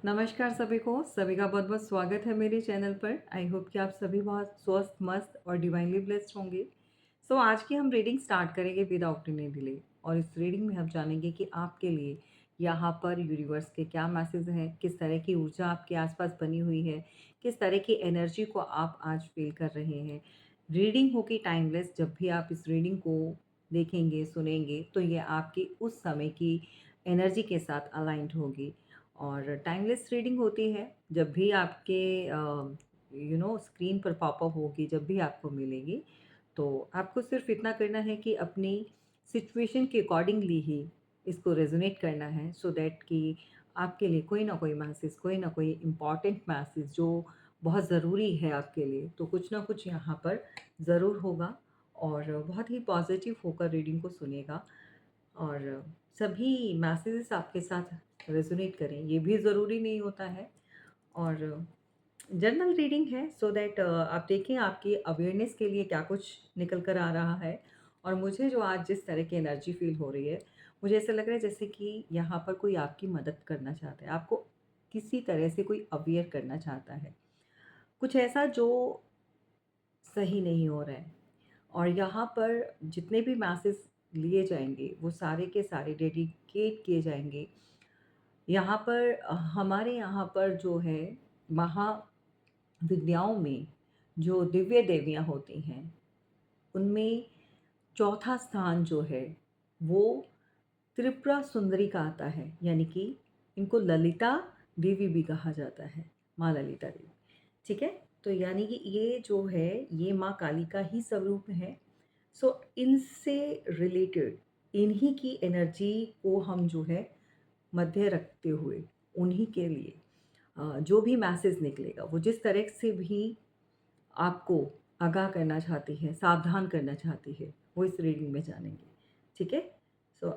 नमस्कार सभी का बहुत बहुत स्वागत है मेरे चैनल पर। आई होप कि आप सभी बहुत स्वस्थ मस्त और डिवाइनली ब्लेस्ड होंगे। आज की हम रीडिंग स्टार्ट करेंगे विदाउट एनी डिले। और इस रीडिंग में हम जानेंगे कि आपके लिए यहाँ पर यूनिवर्स के क्या मैसेज हैं, किस तरह की ऊर्जा आपके आसपास बनी हुई है, किस तरह की एनर्जी को आप आज फील कर रहे हैं। रीडिंग होगी टाइमलेस। जब भी आप इस रीडिंग को देखेंगे सुनेंगे तो ये आपकी उस समय की एनर्जी के साथ अलाइंड होगी। और टाइमलेस रीडिंग होती है जब भी आपके स्क्रीन पर पॉपअप होगी, जब भी आपको मिलेगी तो आपको सिर्फ इतना करना है कि अपनी सिचुएशन के अकॉर्डिंगली ही इसको रेजोनेट करना है, सो दैट कि आपके लिए कोई ना कोई मैसेज, कोई ना कोई इम्पॉर्टेंट मैसेज जो बहुत ज़रूरी है आपके लिए, तो कुछ ना कुछ यहाँ पर ज़रूर होगा। और बहुत ही पॉजिटिव होकर रीडिंग को सुनेगा और सभी मैसेजेस आपके साथ रेजोनेट करें ये भी ज़रूरी नहीं होता है। और जनरल रीडिंग है सो दैट आप देखें आपकी अवेयरनेस के लिए क्या कुछ निकल कर आ रहा है। और मुझे जो आज जिस तरह की एनर्जी फील हो रही है, मुझे ऐसा लग रहा है जैसे कि यहाँ पर कोई आपकी मदद करना चाहता है, आपको किसी तरह से कोई अवेयर करना चाहता है, कुछ ऐसा जो सही नहीं हो रहा है। और यहाँ पर जितने भी मैसेज लिए जाएंगे वो सारे के सारे डेडिकेट किए जाएंगे। यहाँ पर हमारे यहाँ पर जो है महाविद्याओं में जो दिव्य देवियाँ होती हैं उनमें चौथा स्थान जो है वो त्रिपुरा सुंदरी का आता है, यानी कि इनको ललिता देवी भी कहा जाता है, माँ ललिता देवी। ठीक है, तो यानी कि ये जो है ये माँ काली का ही स्वरूप है। इनसे रिलेटेड इन्हीं की एनर्जी को हम जो है मध्य रखते हुए उन्हीं के लिए जो भी मैसेज निकलेगा वो जिस तरह से भी आपको आगाह करना चाहती है, सावधान करना चाहती है, वो इस रीडिंग में जानेंगे। ठीक है?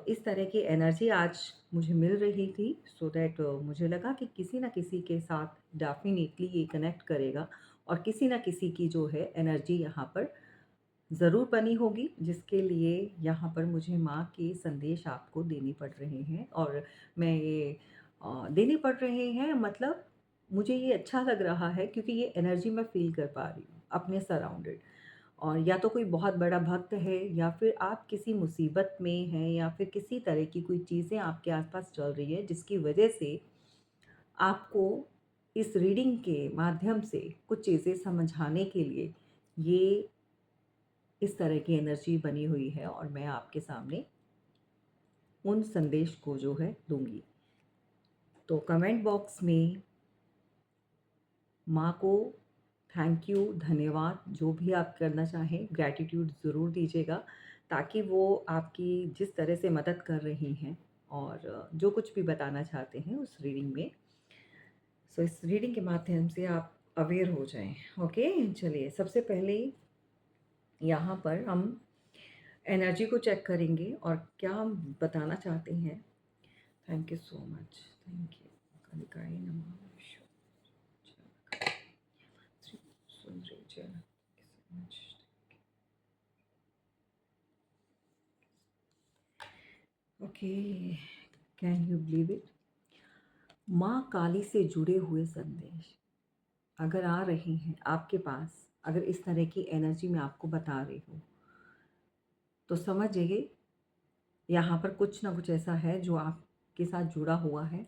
इस तरह की एनर्जी आज मुझे मिल रही थी, सो दैट मुझे लगा कि किसी न किसी के साथ डेफ़िनिटली ये कनेक्ट करेगा और किसी न किसी की जो है एनर्जी यहाँ पर ज़रूर बनी होगी, जिसके लिए यहाँ पर मुझे माँ के संदेश आपको देने पड़ रहे हैं। और मैं ये देने पड़ रहे हैं मतलब मुझे ये अच्छा लग रहा है क्योंकि ये एनर्जी मैं फ़ील कर पा रही हूँ अपने सराउंडेड। और या तो कोई बहुत बड़ा भक्त है या फिर आप किसी मुसीबत में हैं या फिर किसी तरह की कोई चीज़ें आपके आसपास चल रही है जिसकी वजह से आपको इस रीडिंग के माध्यम से कुछ चीज़ें समझाने के लिए ये इस तरह की एनर्जी बनी हुई है और मैं आपके सामने उन संदेश को जो है दूंगी। तो कमेंट बॉक्स में माँ को थैंक यू, धन्यवाद जो भी आप करना चाहें ग्रैटिट्यूड ज़रूर दीजिएगा, ताकि वो आपकी जिस तरह से मदद कर रही हैं और जो कुछ भी बताना चाहते हैं उस रीडिंग में, इस रीडिंग के माध्यम से आप अवेयर हो जाएं। ओके, चलिए सबसे पहले यहाँ पर हम एनर्जी को चेक करेंगे और क्या हम बताना चाहते हैं। Thank you so much, thank you. कालिकाय नमः। श्री सुंदरी जय, thank you so much. Okay, can you believe it, माँ काली से जुड़े हुए संदेश अगर आ रहे हैं आपके पास, अगर इस तरह की एनर्जी में आपको बता रही हूँ तो समझ जाइए यहाँ पर कुछ ना कुछ ऐसा है जो आपके साथ जुड़ा हुआ है,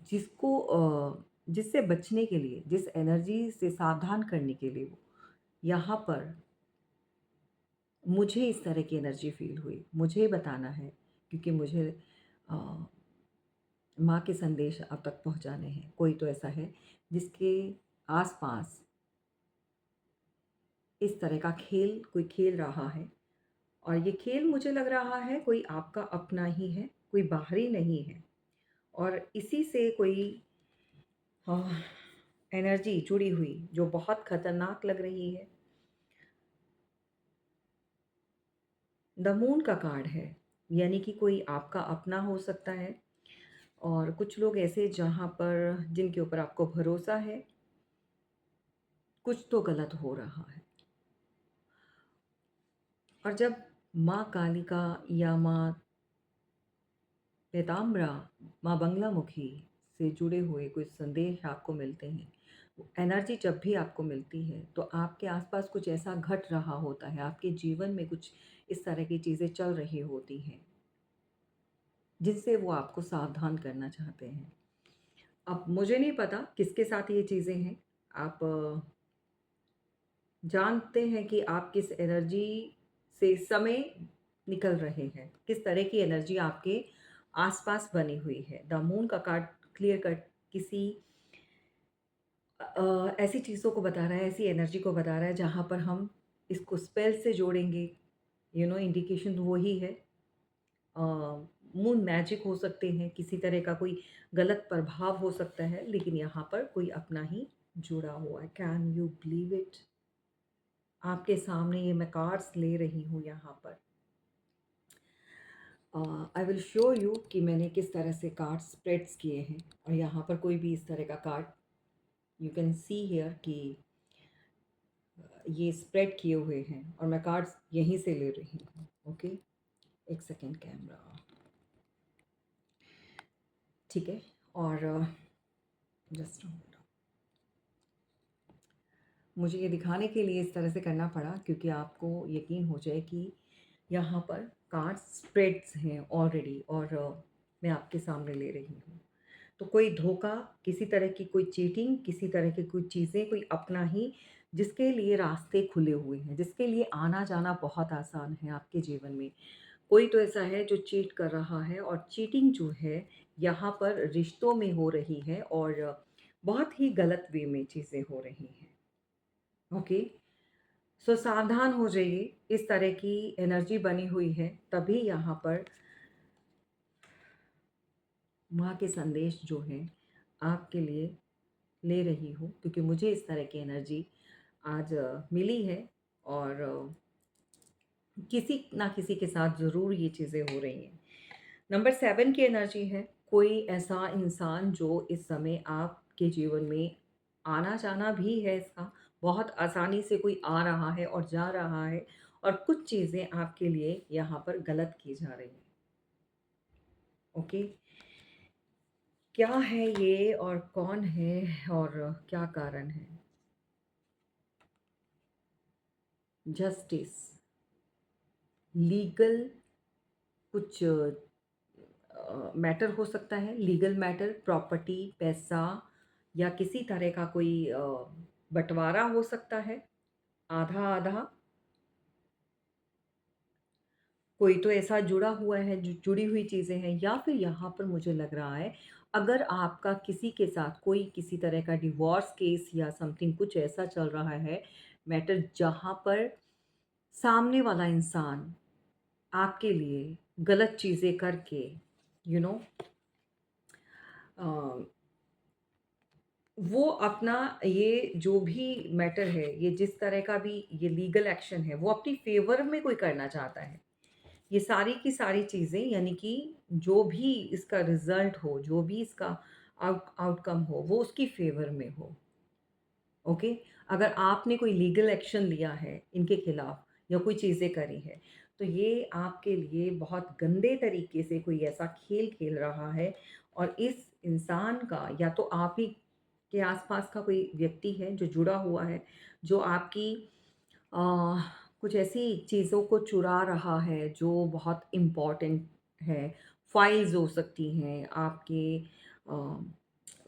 जिसको जिससे बचने के लिए, जिस एनर्जी से सावधान करने के लिए वो यहाँ पर मुझे इस तरह की एनर्जी फ़ील हुई, मुझे बताना है क्योंकि मुझे अ, माँ के संदेश आप तक पहुँचाने हैं। कोई तो ऐसा है जिसके आस-पास इस तरह का खेल कोई खेल रहा है और ये खेल मुझे लग रहा है कोई आपका अपना ही है, कोई बाहरी नहीं है। और इसी से कोई एनर्जी जुड़ी हुई जो बहुत खतरनाक लग रही है। द मून का कार्ड है, यानी कि कोई आपका अपना हो सकता है और कुछ लोग ऐसे जहाँ पर जिनके ऊपर आपको भरोसा है, कुछ तो गलत हो रहा है। और जब माँ कालिका या माँ पीताम्बरा, माँ बंगलामुखी से जुड़े हुए कुछ संदेश आपको मिलते हैं, एनर्जी जब भी आपको मिलती है तो आपके आसपास कुछ ऐसा घट रहा होता है, आपके जीवन में कुछ इस तरह की चीज़ें चल रही होती हैं जिनसे वो आपको सावधान करना चाहते हैं। अब मुझे नहीं पता किसके साथ ये चीज़ें हैं। आप जानते हैं कि आप किस एनर्जी से इस समय निकल रहे हैं, किस तरह की एनर्जी आपके आसपास बनी हुई है। द मून का कार्ड क्लियर कट किसी ऐसी चीज़ों को बता रहा है, ऐसी एनर्जी को बता रहा है जहाँ पर हम इसको स्पेल से जोड़ेंगे। इंडिकेशन वही है। मून मैजिक हो सकते हैं, किसी तरह का कोई गलत प्रभाव हो सकता है, लेकिन यहाँ पर कोई अपना ही जुड़ा हुआ है। Can you believe it? आपके सामने ये मैं कार्ड्स ले रही हूँ यहाँ पर। आई विल शो यू कि मैंने किस तरह से कार्ड स्प्रेड्स किए हैं। और यहाँ पर कोई भी इस तरह का card you can see here कि ये स्प्रेड किए हुए हैं और मैं कार्ड्स यहीं से ले रही हूँ। ओके, एक सेकेंड कैमरा, ठीक है। और जस्ट मुझे ये दिखाने के लिए इस तरह से करना पड़ा क्योंकि आपको यकीन हो जाए कि यहाँ पर कार्ड्स स्प्रेड्स हैं ऑलरेडी और मैं आपके सामने ले रही हूँ। तो कोई धोखा, किसी तरह की कोई चीटिंग, किसी तरह की कोई चीज़ें, कोई अपना ही जिसके लिए रास्ते खुले हुए हैं, जिसके लिए आना जाना बहुत आसान है आपके जीवन में। कोई तो ऐसा है जो चीट कर रहा है और चीटिंग जो है यहाँ पर रिश्तों में हो रही है और बहुत ही गलत वे में चीज़ें हो रही हैं। ओके, सो सावधान हो जाइए। इस तरह की एनर्जी बनी हुई है, तभी यहाँ पर माँ के संदेश जो हैं आपके लिए ले रही हूँ क्योंकि मुझे इस तरह की एनर्जी आज मिली है और किसी ना किसी के साथ ज़रूर ये चीज़ें हो रही हैं। नंबर 7 की एनर्जी है, कोई ऐसा इंसान जो इस समय आपके जीवन में आना जाना भी है इसका, बहुत आसानी से कोई आ रहा है और जा रहा है और कुछ चीज़ें आपके लिए यहाँ पर गलत की जा रही हैं। ओके, क्या है ये और कौन है और क्या कारण है? जस्टिस, लीगल कुछ मैटर हो सकता है, लीगल मैटर, प्रॉपर्टी, पैसा या किसी तरह का कोई बंटवारा हो सकता है, आधा-आधा। कोई तो ऐसा जुड़ा हुआ है, जो जुड़ी हुई चीज़ें हैं या फिर यहाँ पर मुझे लग रहा है, अगर आपका किसी के साथ कोई किसी तरह का डिवोर्स केस या समथिंग कुछ ऐसा चल रहा है, मैटर जहाँ पर सामने वाला इंसान आपके लिए गलत चीज़ें करके यू नो अ, वो अपना ये जो भी मैटर है, ये जिस तरह का भी ये लीगल एक्शन है, वो अपनी फ़ेवर में कोई करना चाहता है। ये सारी की सारी चीज़ें यानी कि जो भी इसका रिज़ल्ट हो, जो भी इसका आउटकम हो, वो उसकी फ़ेवर में हो। ओके? अगर आपने कोई लीगल एक्शन लिया है इनके खिलाफ या कोई चीज़ें करी है, तो ये आपके लिए बहुत गंदे तरीके से कोई ऐसा खेल खेल रहा है और इस इंसान का या तो आप ही के आसपास का कोई व्यक्ति है जो जुड़ा हुआ है, जो आपकी अ, कुछ ऐसी चीज़ों को चुरा रहा है जो बहुत इम्पोर्टेंट है। फाइल्स हो सकती हैं आपके,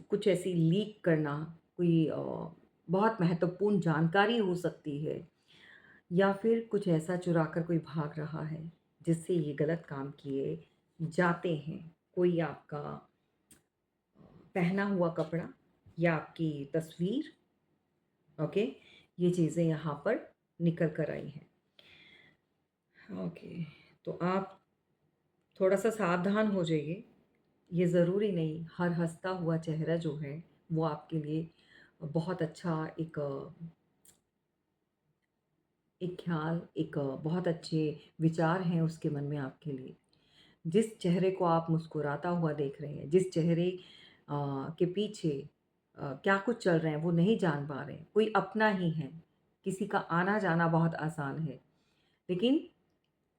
कुछ ऐसी लीक करना, कोई बहुत महत्वपूर्ण जानकारी हो सकती है या फिर कुछ ऐसा चुरा कर कोई भाग रहा है जिससे ये गलत काम किए जाते हैं। कोई आपका पहना हुआ कपड़ा या आपकी तस्वीर, ओके, ये चीज़ें यहाँ पर निकल कर आई हैं। ओके, तो आप थोड़ा-सा सावधान हो जाइए। ये ज़रूरी नहीं हर हँसता हुआ चेहरा जो है वो आपके लिए बहुत अच्छा एक ख़्याल, बहुत अच्छे विचार हैं उसके मन में आपके लिए। जिस चेहरे को आप मुस्कुराता हुआ देख रहे हैं, जिस चेहरे के पीछे क्या कुछ चल रहा है वो नहीं जान पा रहे हैं, कोई अपना ही है, किसी का आना-जाना बहुत आसान है। लेकिन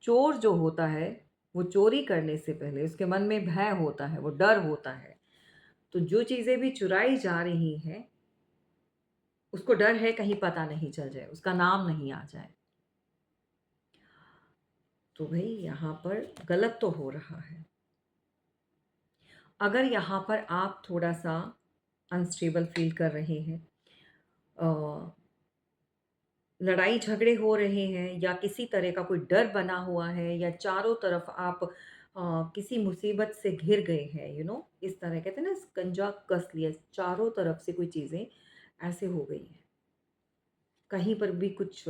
चोर जो होता है, वो चोरी करने से पहले उसके मन में भय होता है, वो डर होता है। तो जो चीज़ें भी चुराई जा रही हैं, उसको डर है कहीं पता नहीं चल जाए, उसका नाम नहीं आ जाए। तो भई यहाँ पर गलत तो हो रहा है। अगर यहाँ पर आप थोड़ा-सा अनस्टेबल फ़ील कर रहे हैं, अ, लड़ाई झगड़े हो रहे हैं या किसी तरह का कोई डर बना हुआ है या चारों तरफ आप किसी मुसीबत से घिर गए हैं, इस तरह कहते हैं ना, स्कंजा कस लिया, चारों तरफ से कोई चीज़ें ऐसे हो गई हैं। कहीं पर भी कुछ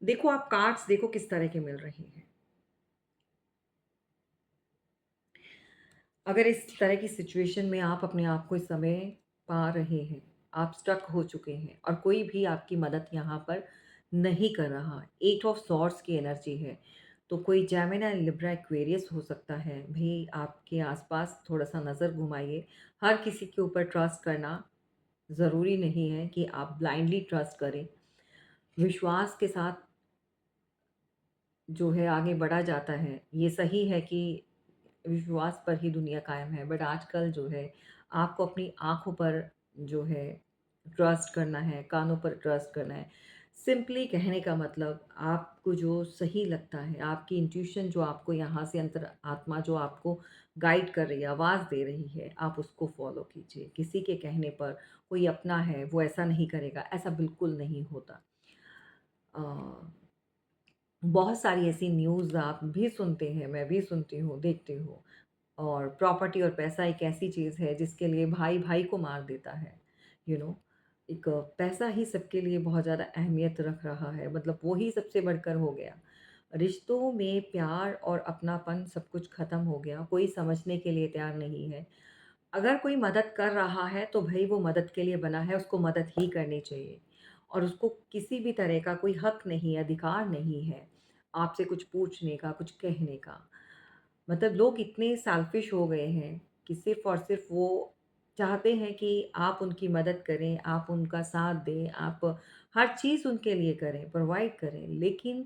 देखो, आप कार्ड्स देखो किस तरह के मिल रहे हैं। अगर इस तरह की सिचुएशन में आप अपने आप को इस समय पा रहे हैं, आप स्टक हो चुके हैं और कोई भी आपकी मदद यहाँ पर नहीं कर रहा, एट ऑफ सॉर्ड्स की एनर्जी है, तो कोई जेमिनी, लिब्रा, एक्वेरियस हो सकता है। भई आपके आसपास थोड़ा-सा नज़र घुमाइए। हर किसी के ऊपर ट्रस्ट करना ज़रूरी नहीं है कि आप ब्लाइंडली ट्रस्ट करें। विश्वास के साथ जो है आगे बढ़ा जाता है। ये सही है कि विश्वास पर ही दुनिया कायम है, बट आजकल जो है आपको अपनी आँखों पर जो है ट्रस्ट करना है, कानों पर ट्रस्ट करना है। सिंपली कहने का मतलब, आपको जो सही लगता है, आपकी इंट्यूशन जो आपको यहाँ से अंतर आत्मा जो आपको गाइड कर रही है, आवाज़ दे रही है, आप उसको फ़ॉलो कीजिए। किसी के कहने पर कोई अपना है, वो ऐसा नहीं करेगा, ऐसा बिल्कुल नहीं होता। अ बहुत सारी ऐसी न्यूज़ आप भी सुनते हैं, मैं भी सुनती हूँ, देखती हूँ। और प्रॉपर्टी और पैसा एक ऐसी चीज़ है जिसके लिए भाई भाई को मार देता है। यू नो एक पैसा ही सबके लिए बहुत ज़्यादा अहमियत रख रहा है, मतलब वो ही सबसे बढ़कर हो गया। रिश्तों में प्यार और अपनापन सब कुछ ख़त्म हो गया, कोई समझने के लिए तैयार नहीं है। अगर कोई मदद कर रहा है तो भई वो मदद के लिए बना है, उसको मदद ही करनी चाहिए और उसको किसी भी तरह का कोई हक नहीं, अधिकार नहीं है आपसे कुछ पूछने का, कुछ कहने का। मतलब लोग इतने सेल्फ़िश हो गए हैं कि सिर्फ़ और सिर्फ़ वो चाहते हैं कि आप उनकी मदद करें, आप उनका साथ दें, आप हर चीज़ उनके लिए करें, प्रोवाइड करें, लेकिन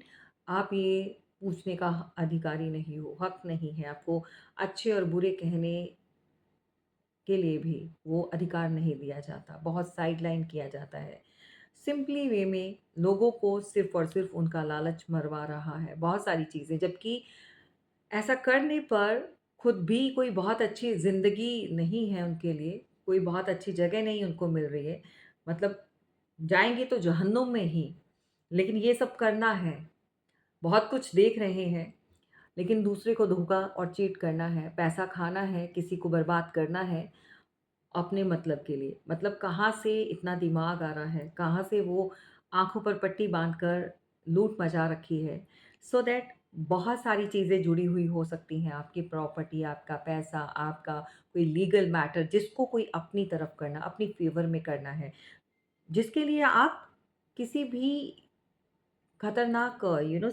आप ये पूछने का अधिकारी नहीं हो, हक नहीं है आपको। अच्छे और बुरे कहने के लिए भी वो अधिकार नहीं दिया जाता, बहुत साइडलाइन किया जाता है। सिंपली वे में लोगों को सिर्फ़ और सिर्फ़ उनका लालच मरवा रहा है, बहुत सारी चीज़ें। जबकि ऐसा करने पर खुद भी कोई बहुत अच्छी ज़िंदगी नहीं है उनके लिए, कोई बहुत अच्छी जगह नहीं उनको मिल रही है। मतलब जाएँगे तो जहन्नुम में ही, लेकिन ये सब करना है। बहुत कुछ देख रहे हैं, लेकिन दूसरे को धोखा और चीट करना है, पैसा खाना है, किसी को बर्बाद करना है अपने मतलब के लिए। मतलब कहाँ से इतना दिमाग आ रहा है, कहाँ से वो आँखों पर पट्टी बाँधकर लूट मचा रखी है, सो दैट बहुत सारी चीज़ें जुड़ी हुई हो सकती हैं, आपकी प्रॉपर्टी, आपका पैसा, आपका कोई लीगल मैटर जिसको कोई अपनी तरफ करना, अपनी फ़ेवर में करना है, जिसके लिए आप किसी भी खतरनाक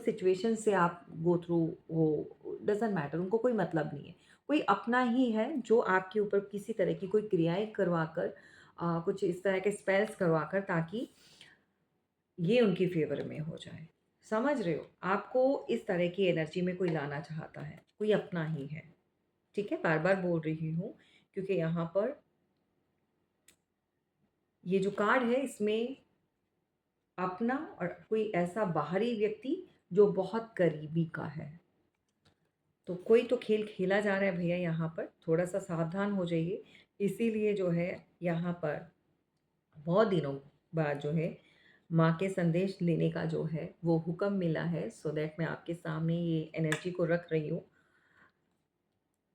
सिचुएशन से आप गो थ्रू हो, डज़न्ट मैटर, उनको कोई मतलब नहीं है। कोई अपना ही है जो आपके ऊपर किसी तरह की कोई क्रियाएँ करवाकर कुछ इस तरह के स्पेल्स करवाकर, ताकि ये उनकी फ़ेवर में हो जाए। समझ रहे हो? आपको इस तरह की एनर्जी में कोई लाना चाहता है, कोई अपना ही है। ठीक है? बार-बार बोल रही हूँ क्योंकि यहाँ पर ये जो कार्ड है इसमें अपना और कोई ऐसा बाहरी व्यक्ति जो बहुत करीबी का है। तो कोई तो खेल खेला जा रहा है भैया यहाँ पर, थोड़ा-सा सावधान हो जाइए। इसीलिए जो है यहाँ पर बहुत दिनों बाद जो है माँ के संदेश लेने का जो है वो हुक्म मिला है, सो दैट मैं आपके सामने ये एनर्जी को रख रही हूँ।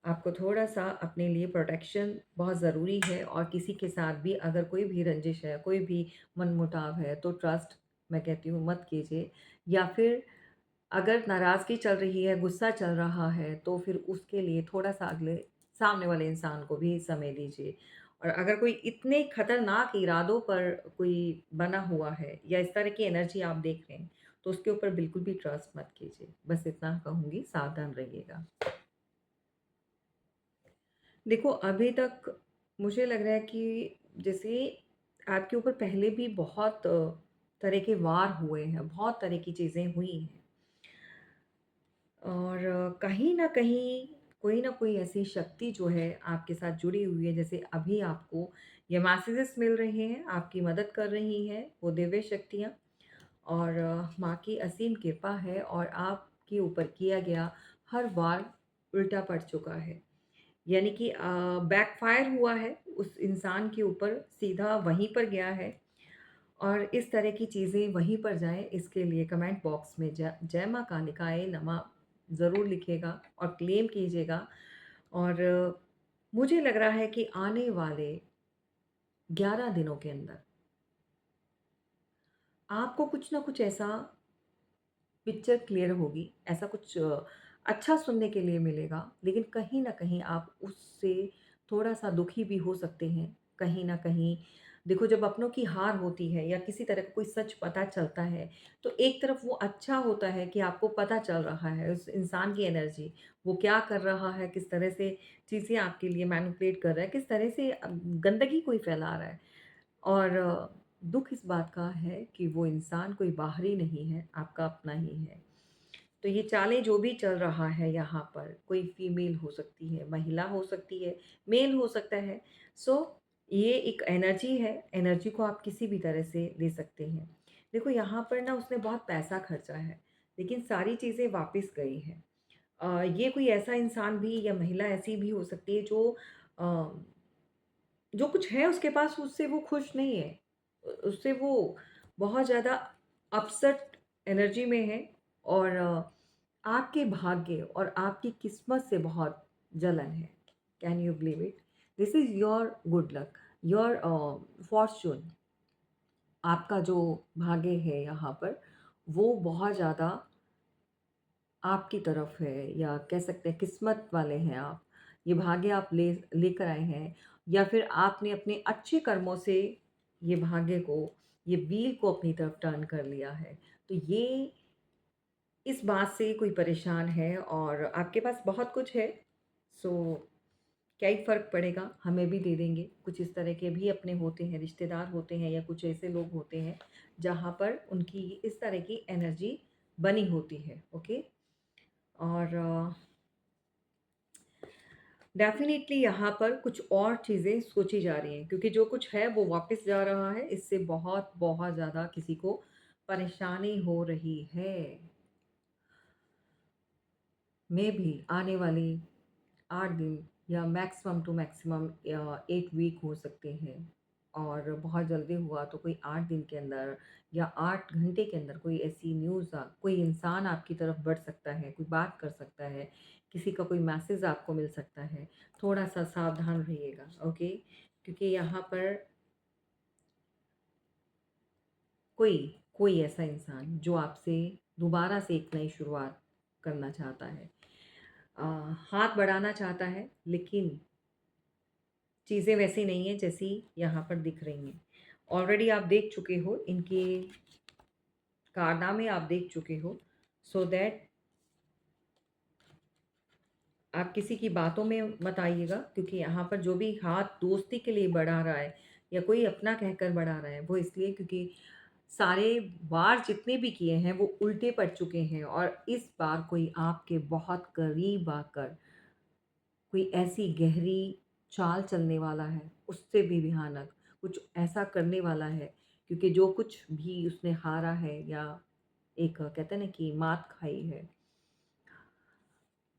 आपको थोड़ा-सा अपने लिए प्रोटेक्शन बहुत ज़रूरी है और किसी के साथ भी अगर कोई भी रंजिश है, कोई भी मनमुटाव है, तो ट्रस्ट मैं कहती हूँ मत कीजिए। या फिर अगर नाराज़गी चल रही है, गुस्सा चल रहा है, तो फिर उसके लिए थोड़ा-सा अगले सामने वाले इंसान को भी समय दीजिए। और अगर कोई इतने खतरनाक इरादों पर कोई बना हुआ है या इस तरह की एनर्जी आप देख रहे हैं, तो उसके ऊपर बिल्कुल भी ट्रस्ट मत कीजिए। बस इतना कहूँगी, सावधान रहिएगा। देखो, अभी तक मुझे लग रहा है कि जैसे आपके ऊपर पहले भी बहुत तरह के वार हुए हैं, बहुत तरह की चीज़ें हुई हैं। और कहीं न कहीं कोई ना कोई ऐसी शक्ति जो है आपके साथ जुड़ी हुई है, जैसे अभी आपको ये मैसेजेस मिल रहे हैं, आपकी मदद कर रही हैं वो दिव्य शक्तियाँ। और माँ की असीम कृपा है और आपके ऊपर किया गया हर वार उल्टा पड़ चुका है। यानी कि बैकफायर हुआ है उस इंसान के ऊपर, सीधा वहीं पर गया है। और इस तरह की चीज़ें वहीं पर जाएँ, इसके लिए कमेंट बॉक्स में जय माँ कालिकाए नमः ज़रूर लिखिएगा और क्लेम कीजिएगा। और मुझे लग रहा है कि आने वाले 11 दिनों के अंदर आपको कुछ ना कुछ ऐसा पिक्चर क्लियर होगी, ऐसा कुछ अच्छा सुनने के लिए मिलेगा, लेकिन कहीं न कहीं आप उससे थोड़ा-सा दुखी भी हो सकते हैं, कहीं न कहीं। देखो, जब अपनों की हार होती है या किसी तरह का कोई सच पता चलता है, तो एक तरफ वो अच्छा होता है कि आपको पता चल रहा है उस इंसान की एनर्जी, वो क्या कर रहा है, किस तरह से चीज़ें आपके लिए मैनिपुलेट कर रहा है, किस तरह से गंदगी कोई फैला रहा है। और दुःख इस बात का है कि वो इंसान कोई बाहरी नहीं है, आपका अपना ही है। तो ये चालें जो भी चल रहा है यहाँ पर, कोई फीमेल हो सकती है, महिला हो सकती है, मेल हो सकता है। सो ये एक एनर्जी है, एनर्जी को आप किसी भी तरह से ले सकते हैं। देखो, यहाँ पर ना उसने बहुत पैसा खर्चा है, लेकिन सारी चीज़ें वापस गई हैं। ये कोई ऐसा इंसान भी या महिला ऐसी भी हो सकती है अ, जो कुछ है उसके पास, उससे वो खुश नहीं है। उससे वो बहुत ज़्यादा अपसेट एनर्जी में है। और आपके भाग्य और आपकी किस्मत से बहुत जलन है। Can you believe it? This is your good luck, your Fortune. आपका जो भाग्य है यहाँ पर, वो बहुत ज़्यादा आपकी तरफ है, या कह सकते हैं किस्मत वाले हैं आप। ये भाग्य आप लेकर आए हैं, या फिर आपने अपने अच्छे कर्मों से ये भाग्य को, ये व्हील को अपनी तरफ टर्न कर लिया है। तो ये इस बात से कोई परेशान है और आपके पास बहुत कुछ है। सो क्या ही फ़र्क पड़ेगा, हमें भी दे देंगे। कुछ इस तरह के भी अपने होते हैं, रिश्तेदार होते हैं, या कुछ ऐसे लोग होते हैं जहाँ पर उनकी इस तरह की एनर्जी बनी होती है। ओके? और डेफ़िनेटली यहाँ पर कुछ और चीज़ें सोची जा रही हैं, क्योंकि जो कुछ है वो वापस जा रहा है। इससे बहुत, बहुत ज़्यादा किसी को परेशानी हो रही है। मेबी आने वाली 8 दिन या मैक्सिमम टू मैक्सिमम 1 वीक हो सकते हैं। और बहुत जल्दी हुआ तो कोई 8 दिन के अंदर या 8 घंटे के अंदर कोई ऐसी न्यूज़, कोई इंसान आपकी तरफ बढ़ सकता है, कोई बात कर सकता है, किसी का कोई मैसेज आपको मिल सकता है। थोड़ा-सा सावधान रहिएगा, ओके? क्योंकि यहाँ पर कोई कोई ऐसा इंसान जो आपसे दोबारा से एक नई शुरुआत करना चाहता है, अ, हाथ बढ़ाना चाहता है, लेकिन चीज़ें वैसी नहीं हैं जैसी यहाँ पर दिख रही हैं। ऑलरेडी आप देख चुके हो इनके कारनामे, आप देख चुके हो। सो दैट आप किसी की बातों में मत आइएगा, क्योंकि यहाँ पर जो भी हाथ दोस्ती के लिए बढ़ा रहा है या कोई अपना कहकर बढ़ा रहा है, वो इसलिए क्योंकि सारे वार जितने भी किए हैं वो उल्टे पड़ चुके हैं, और इस बार कोई आपके बहुत करीब आकर कोई ऐसी गहरी चाल चलने वाला है, उससे भी भयानक कुछ ऐसा करने वाला है। क्योंकि जो कुछ भी उसने हारा है, या एक कहते हैं ना कि मात खाई है,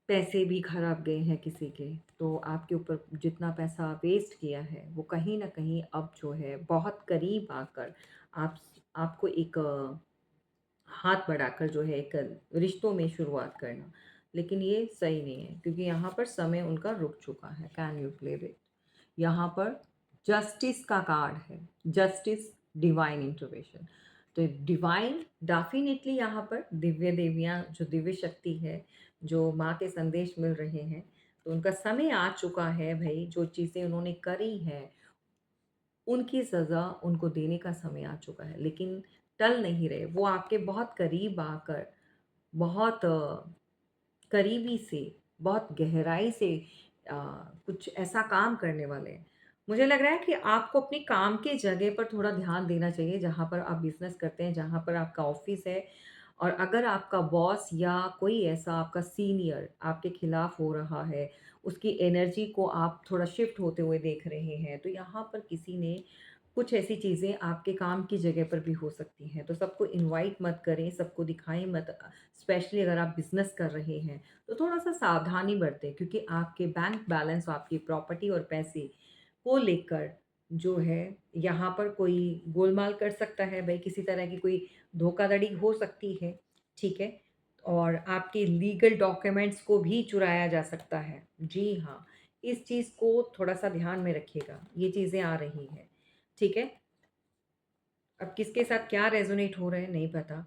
पैसे भी खराब गए हैं किसी के, तो आपके ऊपर जितना पैसा वेस्ट किया है, वो कहीं न कहीं अब जो है बहुत करीब आकर आप आपको एक हाथ बढ़ाकर जो है एक रिश्तों में शुरुआत करना। लेकिन ये सही नहीं है, क्योंकि यहाँ पर समय उनका रुक चुका है। Can you believe it? यहाँ पर जस्टिस का कार्ड है, जस्टिस, डिवाइन इंटरवेंशन। तो डिवाइन डेफिनिटली यहाँ पर दिव्य देवियाँ, जो दिव्य शक्ति है, जो माँ के संदेश मिल रहे हैं, तो उनका समय आ चुका है भई। जो चीज़ें उन्होंने करी हैं, उनकी सज़ा उनको देने का समय आ चुका है, लेकिन टल नहीं रहे। वो आपके बहुत करीब आकर, बहुत करीबी से, बहुत गहराई से अ, कुछ ऐसा काम करने वाले हैं। मुझे लग रहा है कि आपको अपने काम के जगह पर थोड़ा ध्यान देना चाहिए, जहाँ पर आप बिज़नेस करते हैं, जहाँ पर आपका ऑफ़िस है। और अगर आपका बॉस या कोई ऐसा आपका सीनियर आपके खिलाफ हो रहा है, उसकी एनर्जी को आप थोड़ा शिफ्ट होते हुए देख रहे हैं, तो यहाँ पर किसी ने कुछ ऐसी चीज़ें आपके काम की जगह पर भी हो सकती हैं। तो सबको इनवाइट मत करें, सबको दिखाएँ मत। स्पेशली अगर आप बिज़नेस कर रहे हैं, तो थोड़ा-सा सावधानी बरतें, क्योंकि आपके बैंक बैलेंस, आपकी प्रॉपर्टी और पैसे को लेकर जो है यहाँ पर कोई गोलमाल कर सकता है। भई किसी तरह की कोई धोखाधड़ी हो सकती है, ठीक है? और आपके लीगल डॉक्यूमेंट्स को भी चुराया जा सकता है। जी हाँ, इस चीज़ को थोड़ा-सा ध्यान में रखिएगा, ये चीज़ें आ रही हैं, ठीक है? अब किसके साथ क्या रेज़ोनेट हो रहा है नहीं पता।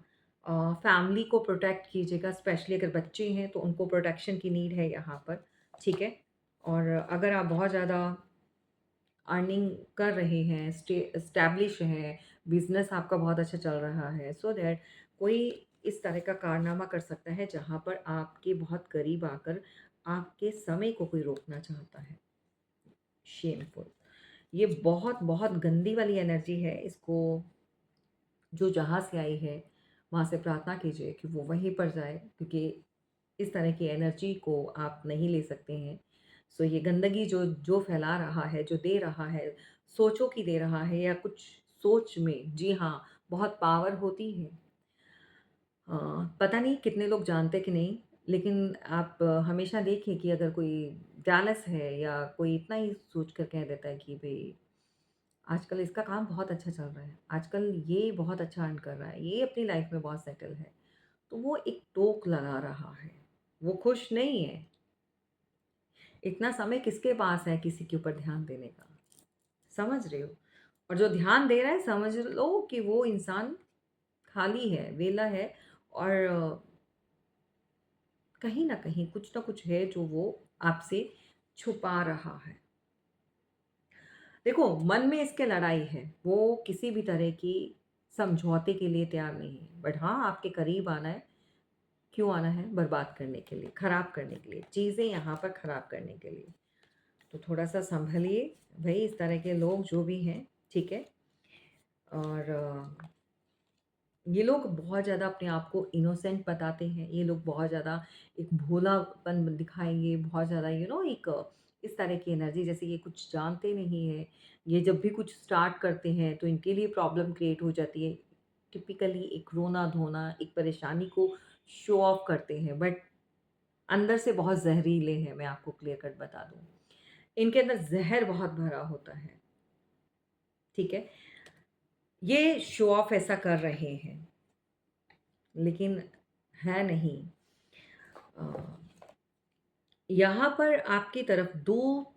फैमिली को प्रोटेक्ट कीजिएगा, स्पेशली अगर बच्चे हैं तो उनको प्रोटेक्शन की नीड है यहाँ पर, ठीक है? और अगर आप बहुत ज़्यादा अर्निंग कर रहे हैं, एस्टैब्लिश हैं, बिज़नेस आपका बहुत अच्छा चल रहा है, सो दैट कोई इस तरह का कारनामा कर सकता है जहाँ पर आपके बहुत करीब आकर आपके समय को कोई रोकना चाहता है। शेमफुल। ये बहुत बहुत गंदी वाली एनर्जी है। इसको जो जहाँ से आई है, वहाँ से प्रार्थना कीजिए कि वो वहीं पर जाए, क्योंकि इस तरह की एनर्जी को आप नहीं ले सकते हैं। सो ये गंदगी जो जो फैला रहा है, जो दे रहा है, सोचों की दे रहा है या कुछ सोच में, जी हाँ, बहुत पावर होती है। अ, पता नहीं कितने लोग जानते कि नहीं, लेकिन आप हमेशा देखें कि अगर कोई जेलस है या कोई इतना ही सोच कर कह देता है कि भई आजकल इसका काम बहुत अच्छा चल रहा है, आजकल ये बहुत अच्छा अर्न कर रहा है, ये अपनी लाइफ में बहुत सेटल है, तो वो एक टोक लगा रहा है, वो खुश नहीं है। इतना समय किसके पास है किसी के ऊपर ध्यान देने का? समझ रहे हो? और जो ध्यान दे रहा है समझ लो कि वो इंसान खाली है, वेला है और कहीं न कहीं कुछ न कुछ है जो वो आपसे छुपा रहा है। देखो, मन में इसके लड़ाई है, वो किसी भी तरह की समझौते के लिए तैयार नहीं है। बट हाँ, आपके करीब आना है, क्यों आना है? बर्बाद करने के लिए, खराब करने के लिए, चीज़ें यहाँ पर खराब करने के लिए। तो थोड़ा-सा सँभलिए भई, इस तरह के लोग जो भी हैं, ठीक है? और ये लोग बहुत ज़्यादा अपने आप को इनोसेंट बताते हैं, ये लोग बहुत ज़्यादा एक भोलापन दिखाएँगे, बहुत ज़्यादा एक इस तरह की एनर्जी, जैसे ये कुछ जानते नहीं हैं। ये जब भी कुछ स्टार्ट करते हैं तो इनके लिए प्रॉब्लम क्रिएट हो जाती है। टिपिकली एक रोना-धोना, एक परेशानी को शो ऑफ करते हैं, बट अंदर से बहुत ज़हरीले हैं, मैं आपको क्लियर कट बता दूँ। इनके अंदर ज़हर बहुत भरा होता है, ठीक है? ये शो ऑफ ऐसा कर रहे हैं, लेकिन है नहीं। अ, यहाँ पर आपकी तरफ 2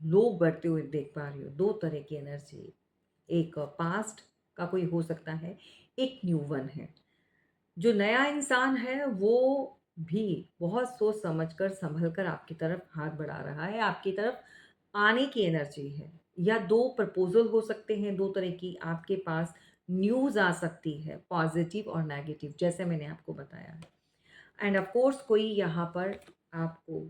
लोग बढ़ते हुए देख पा रही हूँ, 2 तरह की एनर्जी। एक पास्ट का कोई हो सकता है, एक न्यू वन है। जो नया इंसान है वो भी बहुत सोच समझकर संभल कर आपकी तरफ हाथ बढ़ा रहा है, आपकी तरफ आने की एनर्जी है। या 2 प्रपोज़ल हो सकते हैं, 2 तरह की आपके पास न्यूज़ आ सकती है, पॉज़िटिव और नेगेटिव, जैसे मैंने आपको बताया है। एंड ऑफ कोर्स कोई यहाँ पर आपको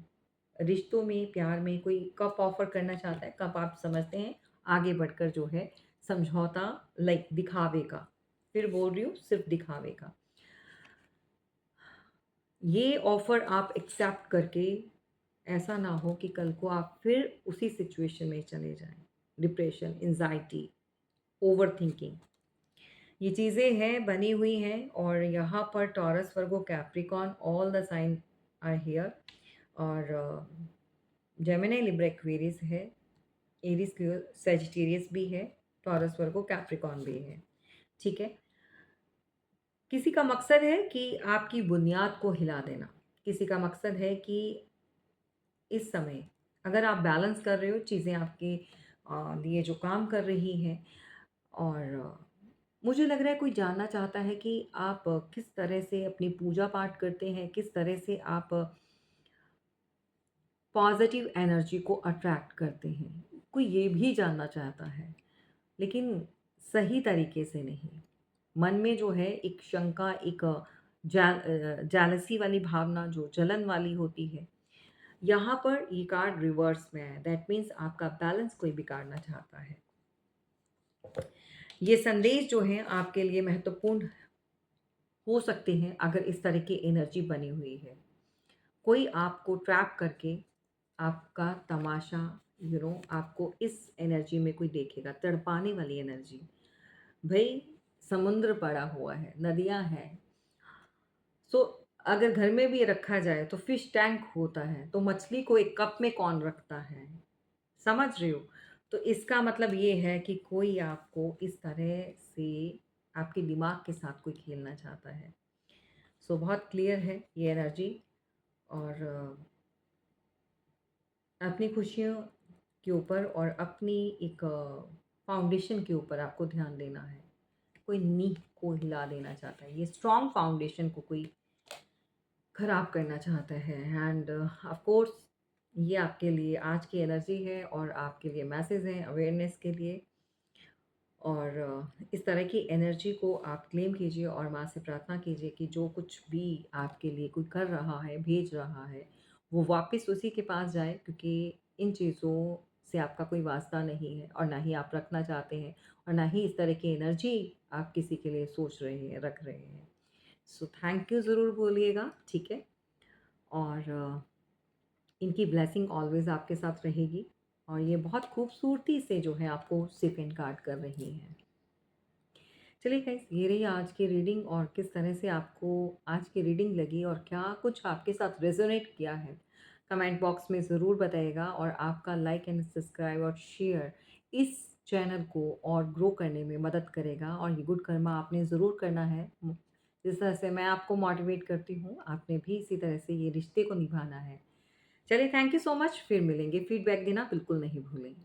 रिश्तों में, प्यार में कोई कप ऑफ़र करना चाहता है। कप आप समझते हैं, आगे बढ़कर जो है समझौता, लाइक दिखावे का। फिर बोल रही हूँ, सिर्फ़ दिखावे का। ये ऑफ़र आप एक्सेप्ट करके ऐसा ना हो कि कल को आप फिर उसी सिचुएशन में चले जाएँ। डिप्रेशन, एंग्ज़ायटी, ओवरथिंकिंग, ये चीज़ें हैं, बनी हुई हैं। और यहाँ पर Taurus, Virgo, Capricorn, all the sign are here. और जेमिनी, लिब्रा, एक्वेरियस है, एरीज़, लियो, सजिटेरियस भी है, टॉरस, वर्गो, कैप्रिकॉर्न भी है, ठीक है? किसी का मकसद है कि आपकी बुनियाद को हिला देना। किसी का मकसद है कि इस समय अगर आप बैलेंस कर रहे हो, चीज़ें आपके लिए जो काम कर रही हैं। और मुझे लग रहा है कोई जानना चाहता है कि आप किस तरह से अपनी पूजा पाठ करते हैं, किस तरह से आप पॉजिटिव एनर्जी को अट्रैक्ट करते हैं। कोई ये भी जानना चाहता है, लेकिन सही तरीके से नहीं। मन में जो है एक शंका, एक जेलसी वाली भावना जो जलन वाली होती है, यहाँ पर ये कार्ड रिवर्स में है। दैट मीन्स आपका बैलेंस कोई बिगाड़ना चाहता है। ये संदेश जो है आपके लिए महत्वपूर्ण हो सकते हैं अगर इस तरह की एनर्जी बनी हुई है। कोई आपको ट्रैप करके आपका तमाशा आपको इस एनर्जी में कोई देखेगा, तड़पाने वाली एनर्जी। भई समुद्र पड़ा हुआ है, नदियाँ हैं, सो अगर घर में भी रखा जाए तो फिश टैंक होता है, तो मछली को एक कप में कौन रखता है? समझ रहे हो? तो इसका मतलब ये है कि कोई आपको इस तरह से आपके दिमाग के साथ कोई खेलना चाहता है। सो बहुत क्लियर है ये एनर्जी। और अपनी खुशियों के ऊपर और अपनी एक फाउंडेशन के ऊपर आपको ध्यान देना है। कोई नींव को हिला देना चाहता है, ये स्ट्रॉन्ग फाउंडेशन को कोई खराब करना चाहता है। एंड ऑफ कोर्स ये आपके लिए आज की एनर्जी है और आपके लिए मैसेज है अवेयरनेस के लिए। और इस तरह की एनर्जी को आप क्लेम कीजिए और माँ से प्रार्थना कीजिए कि जो कुछ भी आपके लिए कोई कर रहा है, भेज रहा है, वो वापस उसी के पास जाए, क्योंकि इन चीज़ों से आपका कोई वास्ता नहीं है और ना ही आप रखना चाहते हैं और ना ही इस तरह की एनर्जी आप किसी के लिए सोच रहे हैं, रख रहे हैं। सो थैंक यू ज़रूर बोलिएगा, ठीक है? और इनकी ब्लेसिंग ऑलवेज़ आपके साथ रहेगी और ये बहुत खूबसूरती से जो है आपको सिप एंड गार्ड कर रही हैं। चलिए गाइस, ये रही आज की रीडिंग। और किस तरह से आपको आज की रीडिंग लगी और क्या कुछ आपके साथ रेजोनेट किया है, कमेंट बॉक्स में ज़रूर बताइएगा। और आपका लाइक एंड सब्सक्राइब और शेयर इस चैनल को और ग्रो करने में मदद करेगा। और ये गुड कर्मा आपने ज़रूर करना है। जिस तरह से मैं आपको मोटिवेट करती हूँ, आपने भी इसी तरह से ये रिश्ते को निभाना है। चलिए, थैंक यू सो मच। फिर मिलेंगे। फीडबैक देना बिल्कुल नहीं भूलें।